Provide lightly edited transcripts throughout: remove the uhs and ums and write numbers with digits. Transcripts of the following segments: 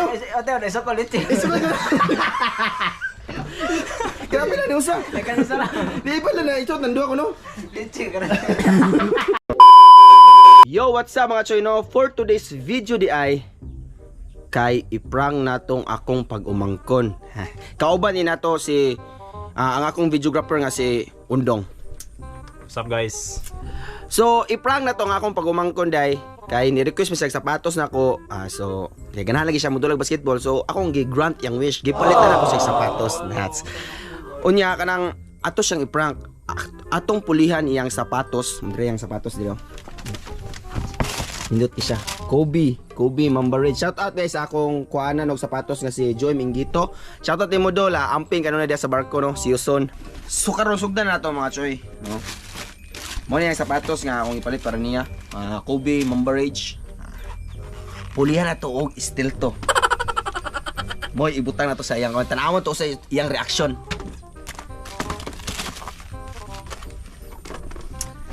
no? Ote, ote, so kulit. Isugod ko. Grabe na ni usa. Kaya sala. Di pa na ito nanduwa ko no. Litsi ka na. Yo, what's up mga choy no? For today's video di ay kay iprang natong akong pag-umangkon. Kauban ni nato si ang akong videographer nga si Undong. What's up guys? So iprang natong akong pag-umangkon day kay ni-request mi sa sapatos nako. So kay ganahan lagi siya modulag basketball. So akong gi-grant yang wish, gipalitan ako sa sapatos nuts. Unya kanang ato siyang iprank. Atong pulihan iyang sapatos, dire yang sapatos dito. Hindot siya. Kobe Mambarid. Shout out guys sa akong kuanan og sapatos nga si Joy Mingito. Shout out mo dola, amping kanuna dia sa barko no, see you soon. So karon sugdan na to mga choy, no. Mo ni ang sapatos nga akong ipalit para niya. Kobe Mambarid. Pulihan na to og steel to. Boy, ibutang na to sa iyang tanawon to sa iyang reaction.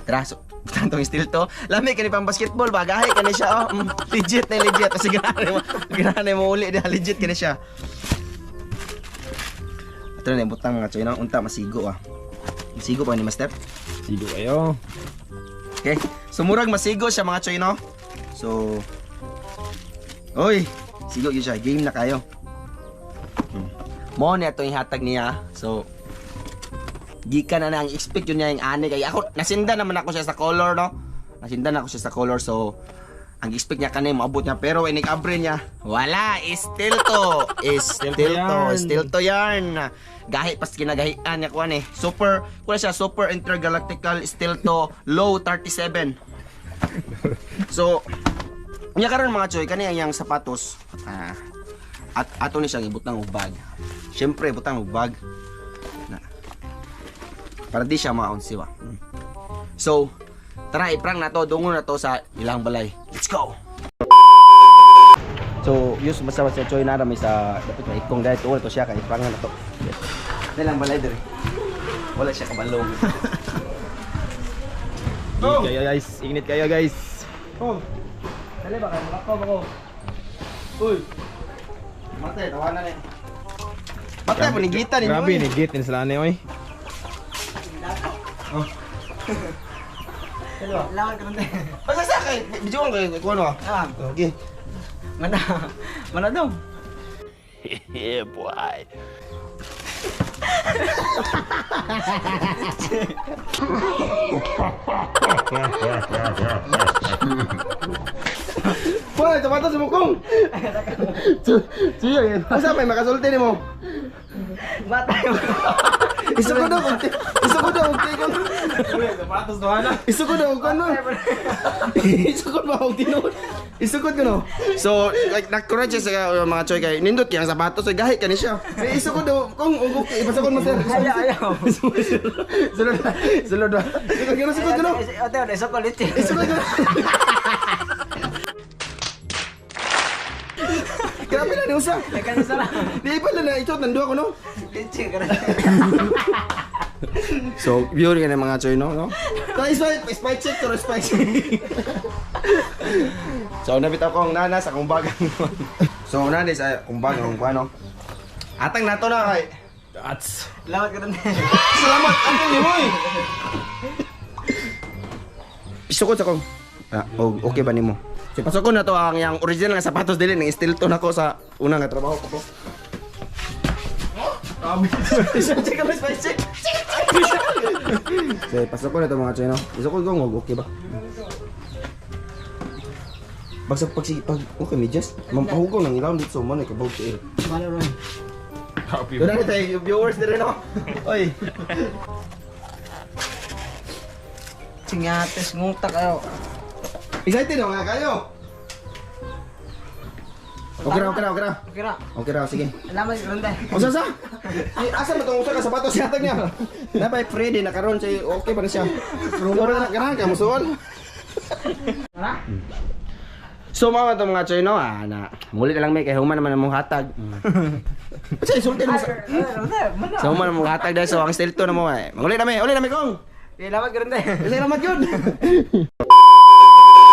Tara, so tantong steel to. Lami kani pang basketball ba? Gahi kani siya. Oh. Legit na legit. Kasi ganahan mo uli dia legit kani siya. Ato na butang mga choy na unta masigo ah. Masigo pa ni master. Sigo kayo. Okay. So murag masigo siya mga choy no. So oy, sigo gyud siya. Game na kayo. Mo ni ato ihatag niya. So gikan na nang expect yun niya yung ani kay ako nasindan naman ako siya sa color no. Nasindan ako siya sa color so ang expect niya kanay maabot niya pero inig abre niya wala still to yarn gahi pas kinagahian niya kuan eh super kuan siya super intergalactical still to low 37. So niya karon mga choy kani ang sapatos at ato ni siyang ibutang og bag. Syempre ibutang og bag para di siya maunsiwa. So, tara iprang na to, dungon na to sa ilang balay. Let's go! So, yus basta sa choy na may sa dapat na ikong dahil to siya kay iprang na to. Ilang balay dire. Wala siya kabalong. Init kayo guys, init kayo guys. Oh. Dali ba kayo makakaw ako. Uy. Mate, tawanan ni. Mate mo ni gita ni. Grabe ni git ni sila ni oy. Oh. Hello. Lawan ka nante. Basta sa kay, video ko kay kuno ah. Okay. Mana daw? Yeah boy. Wala, sapatos mo kong. Siya yan. Asa may makasulti ni mo? Mata. Isu ko daw kung kung Sapatos to ana. isu ko daw kung ano. Isu ko ba kung tinuod? Isukod ko no. So, like nakurage sa mga choy kay nindot yang sapatos ay gahi kani siya. Isu ko daw kung ibasa ko mo sir. Ayaw. Sulod. Sulod. Sukod ko no. Ote, ote, so kulit. Isukod ko. Grabe na ni usa. Kaya sala. Di pa na ito nanduwa ko no. Litsi ka na. So, view rin mga choy no? Spy check to spy check. So, nabitaw kong nana sa kumbagang. So, nana sa kumbagang kuano. Atang nato na kay. That's Lawan ka nante. Salamat ang ni moy. Pisukod sa kong. Okay ba nimo? So, pasok ko na to ang yang original nga sapatos dili ning steel to nako sa unang nga trabaho ko. Check ang spy check. So, pasok ko na to mga choy no. Isukod ko ngog okay ba? Pag okay medyas, mampahugaw ng ilaw dito so man ay kabog sa air. Mana ron? copy. Doon na tayo viewers dire no. Oy. Singates ngutak kayo. Excited na kayo. Okay ra. Okay ra. Okay ra, sige. Alaman ka nante. Usa. Asa mo tong usa ka sapatos yatag niya. Napay Freddy na karon say okay pa na siya. Pero na ganahan ka musuon. Wala? So mga to mga choy no, na muli na lang may kay human naman ang mong hatag. Kasi sulti mo sa. So human ang mong hatag dahil so ang style to na mo eh. Uli na may kong. Lawan ka nante. Salamat yun.